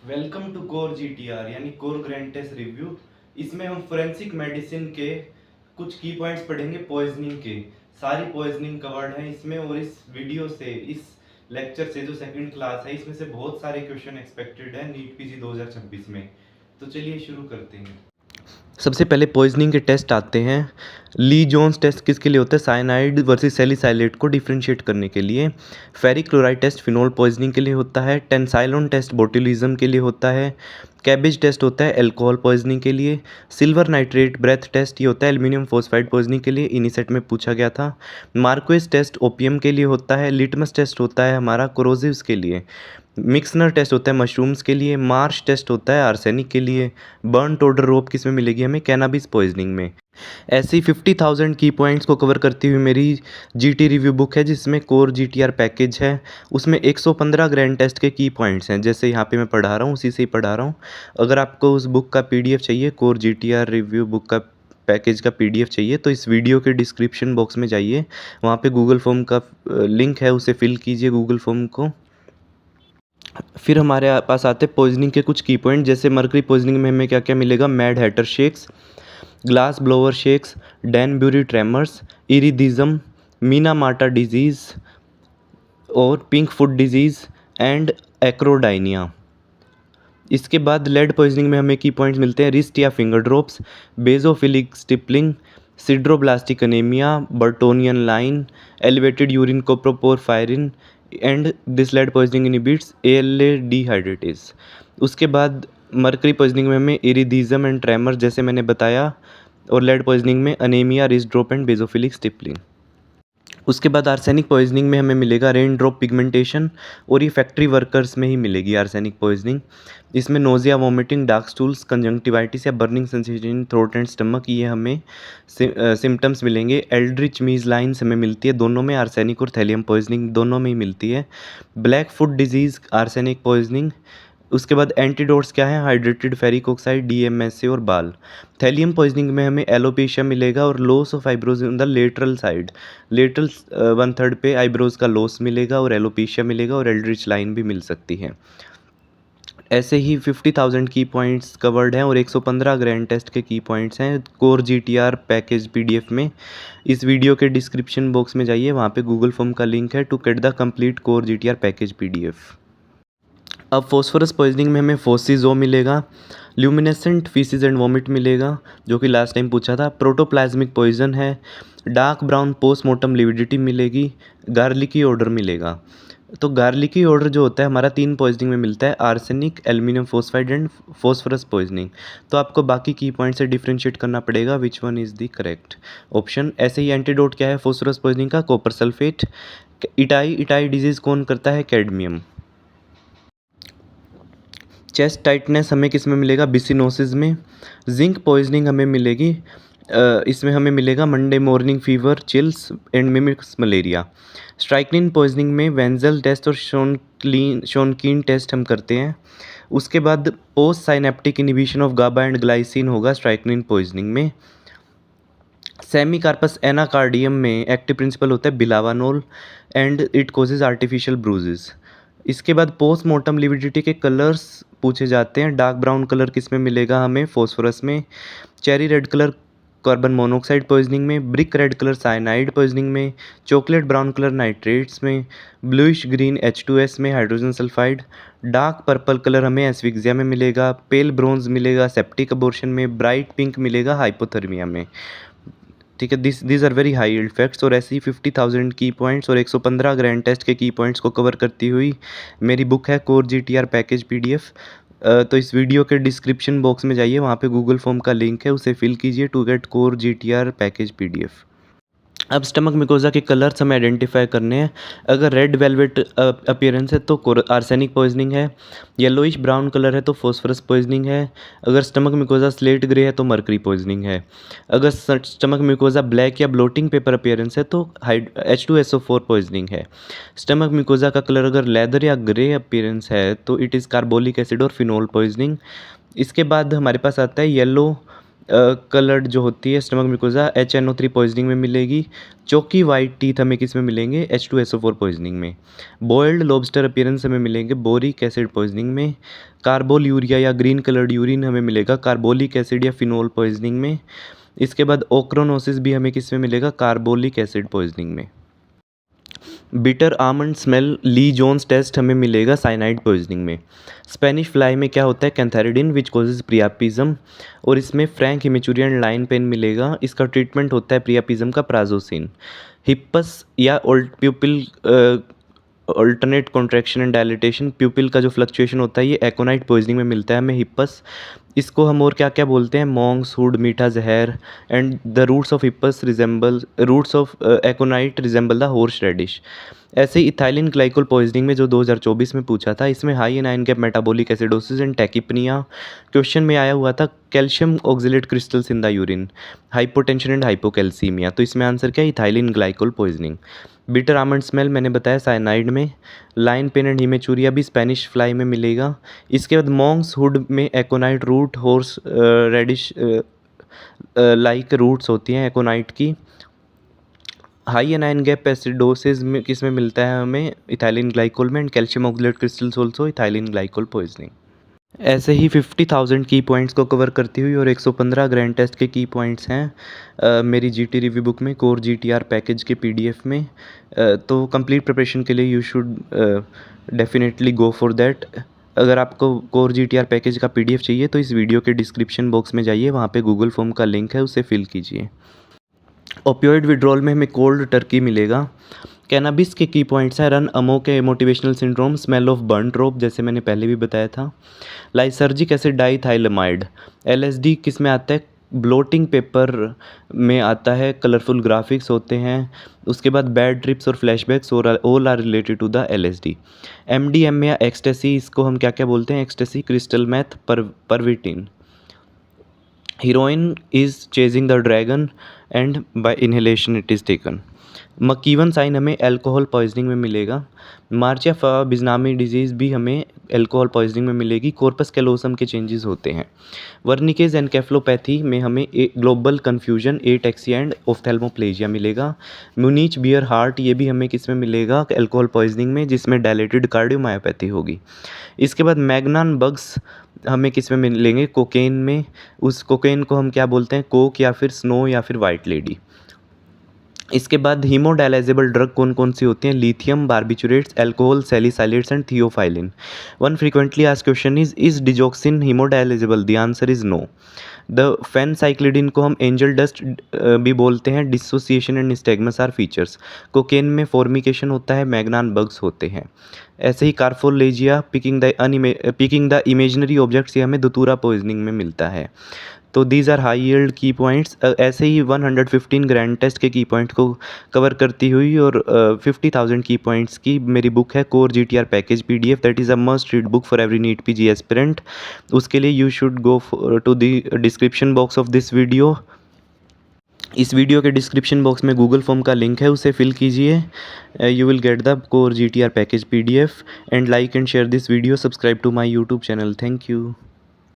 Welcome to core GTR यानी core grand test review. इसमें हम फोरेंसिक मेडिसिन के कुछ की पॉइंट्स पढ़ेंगे। पॉइजनिंग के सारी पॉइजनिंग कवर्ड है इसमें, और इस वीडियो से, इस लेक्चर से जो सेकंड क्लास है, इसमें से बहुत सारे क्वेश्चन एक्सपेक्टेड है नीट पीजी 2026 में। तो चलिए शुरू करते हैं। सबसे पहले पॉइजनिंग के टेस्ट आते हैं। ली जोन्स टेस्ट किसके लिए होता है? साइनाइड वर्सेस सैलिसाइलेट को डिफरेंशिएट करने के लिए। Ferric chloride test phenol poisoning के लिए होता है। टेंसाइलोन टेस्ट बोtulism के लिए होता है। कैबेज टेस्ट होता है अल्कोहल पॉइजनिंग के लिए। सिल्वर नाइट्रेट ब्रेथ टेस्ट ये होता है एल्यूमिनियम फोस्फाइड पॉइजनिंग के लिए, इन्हीं सेट में पूछा गया था। मार्क्वेस टेस्ट ओपियम के लिए होता है। लिटमस टेस्ट होता है हमारा कोरोसिव्स के लिए। मिक्सनर टेस्ट होता है मशरूम्स के लिए। मार्श टेस्ट होता है आर्सेनिक के लिए। बर्न टोडर रोप किस में मिलेगी हमें? कैनाबिस पॉइजनिंग में। ऐसी 50,000 की पॉइंट्स को कवर करती हुई मेरी जीटी रिव्यू बुक है, जिसमें कोर जीटीआर पैकेज है। उसमें 115 ग्रैंड टेस्ट के की पॉइंट्स हैं, जैसे यहाँ पे मैं पढ़ा रहा हूँ उसी से ही पढ़ा रहा हूँ। अगर आपको उस बुक का पीडीएफ चाहिए, कोर जीटीआर रिव्यू बुक का पैकेज का पीडीएफ चाहिए, तो इस वीडियो के डिस्क्रिप्शन बॉक्स में जाइए, वहाँ पे गूगल फॉर्म का लिंक है, उसे फिल कीजिए गूगल फॉर्म को। फिर हमारे पास आते हैं पॉइजनिंग के कुछ की पॉइंट, जैसे मर्करी पॉइजनिंग में हमें क्या क्या मिलेगा? Mad hatter shakes, glass blower shakes, Danbury tremors, erethism, Minamata disease और pink foot disease and acrodynia. इसके बाद लेड पॉइजनिंग में हमें की पॉइंट्स मिलते हैं। रिस्ट या finger drops, basophilic stippling, sideroblastic anaemia, Burtonian line, elevated urine coproporphyrin and this lead poisoning inhibits ALA dehydratase. उसके बाद मर्करी पॉइजनिंग में हमें इरिदिज्म एंड ट्रेमर जैसे मैंने बताया, और लेड पॉइजनिंग में anaemia, wrist drop and basophilic stippling. उसके बाद आर्सेनिक पॉइजनिंग में हमें मिलेगा रेन ड्रॉप पिगमेंटेशन, और ये फैक्ट्री वर्कर्स में ही मिलेगी आर्सेनिक पॉइजनिंग। इसमें nausea, vomiting, dark stools, conjunctivitis या burning sensation throat and stomach, ये हमें सिम्टम्स मिलेंगे। एल्ड्रिच मीज लाइन्स हमें मिलती है, दोनों में आर्सेनिक और थैलियम पॉइजनिंग दोनों में ही मिलती है। Black foot disease arsenic poisoning. उसके बाद एंटीडोट्स क्या है? हाइड्रेटेड फेरिक ऑक्साइड, डीएमएसए और बाल। थैलियम पॉइजनिंग में हमें एलोपेशिया मिलेगा और loss of eyebrows in the lateral side. Lateral 1/3 पे आईब्रोज का लॉस मिलेगा और एलोपेशिया मिलेगा, और एल्ड्रिच लाइन भी मिल सकती है। ऐसे ही 50,000 की पॉइंट्स कवर्ड हैं और 115 ग्रैंड टेस्ट के की पॉइंट्स हैं कोर जीटीआर पैकेज पीडीएफ में। इस वीडियो के डिस्क्रिप्शन बॉक्स में जाइए, वहाँ पे गूगल फॉर्म का लिंक है to get the complete core GTR package PDF. अब फॉस्फोरस पॉइजनिंग में हमें फोसिजो मिलेगा। ल्यूमिनेसेंट फीसिस एंड वॉमिट मिलेगा, जो कि लास्ट टाइम पूछा था। प्रोटोप्लाज्मिक पॉइजन है। डार्क ब्राउन पोस्टमॉर्टम लिविडिटी मिलेगी। गार्लिकी ऑर्डर मिलेगा। तो गार्लिकी ऑर्डर जो होता है हमारा 3 पॉइजनिंग में मिलता है, arsenic, aluminium phosphide and phosphorus poisoning. तो आपको बाकी की पॉइंट से डिफ्रेंशिएट करना पड़ेगा which one is the correct option. ऐसे ही एंटीडोट क्या है फॉस्फोरस पॉइजनिंग का? Copper sulphate. इटाई डिजीज़ कौन करता है? कैडमियम। चेस्ट टाइटनेस हमें किस में मिलेगा? बिसिनोसिस में। जिंक पॉइजनिंग हमें मिलेगी, इसमें हमें मिलेगा Monday morning fever, chills and mimics malaria. Strychnine poisoning में वेंजल टेस्ट और शोनकीन टेस्ट हम करते हैं। उसके बाद post synaptic inhibition of GABA and glycine होगा स्ट्राइक्निन पॉइजनिंग में। सेमिकार्पस एनाकार्डियम में एक्टिव प्रिंसिपल होता है bhilawanol and it causes artificial bruises. इसके बाद पोस्टमॉर्टम लिविडिटी के कलर्स पूछे जाते हैं। डार्क ब्राउन कलर किस में मिलेगा हमें? फॉस्फोरस में। Cherry red colour carbon monoxide poisoning में। Brick red colour cyanide poisoning में। चॉकलेट ब्राउन कलर नाइट्रेट्स में। ब्लूइश ग्रीन H2S में hydrogen sulphide. Dark purple colour हमें एस्फिक्सिया में मिलेगा। पेल ब्रोंज मिलेगा सेप्टिक अबॉर्शन में। ब्राइट पिंक मिलेगा हाइपोथर्मिया में। ठीक है, this are very high yield facts. और ऐसे ही 50,000 की पॉइंट्स और 115 ग्रैंड टेस्ट के की पॉइंट्स को कवर करती हुई मेरी बुक है कोर जीटीआर पैकेज पीडीएफ। तो इस वीडियो के डिस्क्रिप्शन बॉक्स में जाइए, वहाँ पे गूगल फॉर्म का लिंक है, उसे फिल कीजिए to get core GTR package PDF. अब स्टमक मिकोजा के कलर्स हमें आइडेंटिफाई करने हैं। अगर रेड वेलवेट अपीयरेंस है तो आर्सेनिक पॉइजनिंग है। येलोइश ब्राउन कलर है तो फॉस्फोरस पॉइजनिंग है। अगर स्टमक मिकोजा स्लेट ग्रे है तो मर्करी पॉइजनिंग है। अगर स्टमक मिकोजा ब्लैक या ब्लोटिंग पेपर अपीयरेंस है तो H2SO4 पॉइजनिंग है। स्टमक मिकोजा का कलर अगर लेदर या ग्रे अपीयरेंस है तो इट इज़ कार्बोलिक एसिड और फिनोल पॉइजनिंग। इसके बाद हमारे पास आता है येलो कलर्ड जो होती है स्टमक म्यूकोजा HNO3 पॉइजनिंग में मिलेगी। चौकी वाइट टीथ हमें किस में मिलेंगे, H2SO4 पॉइजनिंग में। बॉइल्ड लॉबस्टर अपीयरेंस हमें मिलेंगे बोरिक एसिड पॉइजनिंग में। कार्बोल यूरिया या ग्रीन कलर्ड यूरिन हमें मिलेगा कार्बोलिक एसिड या फिनोल पॉइजनिंग में। इसके बाद ओक्रोनोसिस भी हमें किस में मिलेगा, कार्बोलिक एसिड पॉइजनिंग में। Bitter almond smell Lee Jones test हमें मिलेगा साइनाइड पॉइजनिंग में। स्पेनिश फ्लाई में क्या होता है, कैंथेरिडिन विच कॉजेज प्रियापिज्म, और इसमें फ्रैंक हिमेचुरियन लाइन पेन मिलेगा। इसका ट्रीटमेंट होता है प्रियापिज्म का प्राजोसिन। हिप्पस या प्यूपिल अल्टरनेट कॉन्ट्रैक्शन एंड डायलिटेशन, प्यूपिल का जो फ्लक्चुएशन होता है ये एकोनाइट पॉइजनिंग में मिलता है हमें हिप्पस। इसको हम और क्या क्या बोलते हैं, मॉन्क्स हुड, मीठा जहर। And the roots of hippus resemble roots of aconite resemble the horse radish. ऐसे ही इथाइलिन ग्लाइकोल पॉइजनिंग में जो 2024 में पूछा था, इसमें high anion gap metabolic acidosis and tachypnoea. Question में आया हुआ था calcium oxalate crystals in the urine, hypotension and hypocalcaemia. तो इसमें आंसर क्या है, ethylene glycol poisoning. Bitter almond smell मैंने बताया साइनाइड में। लाइन पेन एंड हिमेचूरिया भी स्पेनिश फ्लाई में मिलेगा। इसके बाद मॉन्क्स हुड में aconite root, horse radish like roots होती हैं एकोनाइट की। हाई एनायन गैप एसिडोसिस में किस में मिलता है हमें, इथाइलिन ग्लाइकोल में। And calcium oxalate crystals also ethylene glycol poisoning. ऐसे ही 50,000 की पॉइंट्स को कवर करती हुई और 115 ग्रैंड टेस्ट के की पॉइंट्स हैं मेरी जीटी रिव्यू बुक में, कोर जीटीआर पैकेज के पीडीएफ में। तो कंप्लीट प्रिपरेशन के लिए you should definitely go for that. अगर आपको कोर जीटीआर पैकेज का पीडीएफ चाहिए तो इस वीडियो के डिस्क्रिप्शन बॉक्स में जाइए, वहाँ पे गूगल फॉर्म का लिंक है, उसे फिल कीजिए। ओपियोइड विड्रॉल में हमें कोल्ड टर्की मिलेगा। कैनाबिस के की पॉइंट्स हैं, रन अमो के motivational syndrome, smell of burn rope जैसे मैंने पहले भी बताया था। Lysergic acid डाइथाइलमाइड। LSD किस में आता है, ब्लोटिंग पेपर में आता है, कलरफुल ग्राफिक्स होते हैं। उसके बाद बैड ट्रिप्स और flashbacks all are related to the LSD। MDMA या एक्सटेसी, इसको हम क्या क्या बोलते हैं, ecstasy, crystal meth, Pervitin. Heroin is chasing the dragon and by inhalation it is taken. McEwan sign हमें अल्कोहल पॉइजनिंग में मिलेगा। मार्चिया बिजनामी डिजीज़ भी हमें अल्कोहल पॉइजनिंग में मिलेगी। कॉर्पस कैलोसम के चेंजेस होते हैं। वर्निकेज एनकेफ्लोपैथी में हमें global confusion, ataxia and ophthalmoplegia मिलेगा। म्यूनिच बियर हार्ट, ये भी हमें किस में मिलेगा, अल्कोहल पॉइजनिंग में, जिसमें डायलेटेड कार्डियोमायोपैथी होगी। इसके बाद मैग्नान बग्स हमें किस में मिलेंगे, कोकेन में। उस कोकेन को हम क्या बोलते हैं, कोक या फिर स्नो या फिर वाइट लेडी। इसके बाद हीमोडायलाइजेबल ड्रग कौन कौन सी होती हैं, lithium, barbiturates, alcohol, salicylates and theophylline. One frequently asked question is digoxin haemodialysable, the answer is no. The phencyclidine को हम एंजल डस्ट भी बोलते हैं। Dissociation and nystagmus are features. Cocaine में फॉर्मिकेशन होता है, मैग्नान बग्स होते हैं। ऐसे ही carphologia, picking the imaginary objects, ये हमें धतूरा पॉइजनिंग में मिलता है। तो these are high yield key points. ऐसे ही 115 ग्रैंड टेस्ट के की पॉइंट को कवर करती हुई और 50,000 की पॉइंट्स की मेरी बुक है core GTR package PDF, that is a must read book for every NEET PG aspirant. उसके लिए you should go to the description box of this video. इस वीडियो के डिस्क्रिप्शन बॉक्स में गूगल फॉर्म का link है, उसे fill कीजिए। You will get the core GTR package PDF and like and share this video, subscribe to my YouTube channel. Thank you.